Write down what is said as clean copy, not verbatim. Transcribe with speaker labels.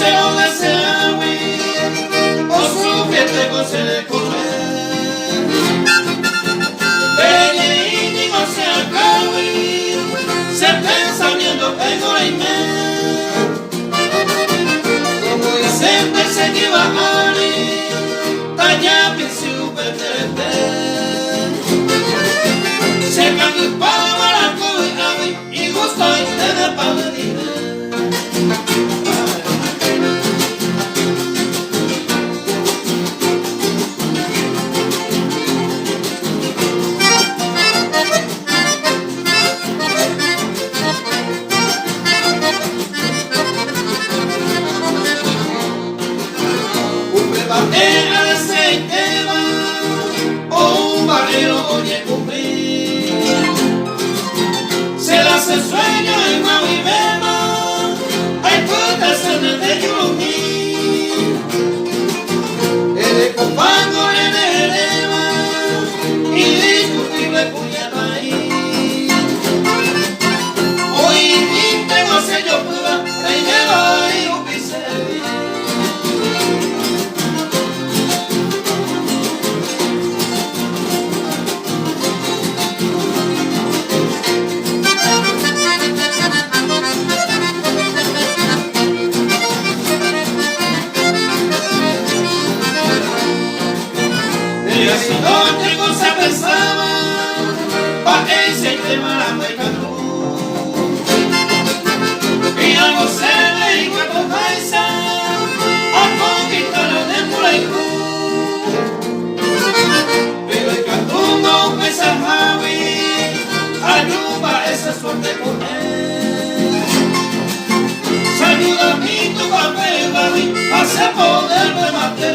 Speaker 1: se lo desea, o su fiesta con se le come. Belle y no se acabe, se pensamiento tengo la imagen. Como siempre se lleva a mí, talla pienso perderte. Se cambia para la cosa y gusto y te da para venir. El aceite va, o un barrero oye cumplir. Se le hace sueño en Mauibema, hay putas en el de Yulumí. El ecopango en el Eva, indiscutible Cuyatay. Hoy mi tengo sello pura, reñero y un pincel. Y así noche cosa pensaba, pa' ese tema la hueca tú. Y algo se le dijo a tu paisa, a conquistar a Nepulaicú. Pero el cantungo pesa Javi, ayuda esa suerte con él. Se ayuda a mí tu papel, Javi, hace poder remate.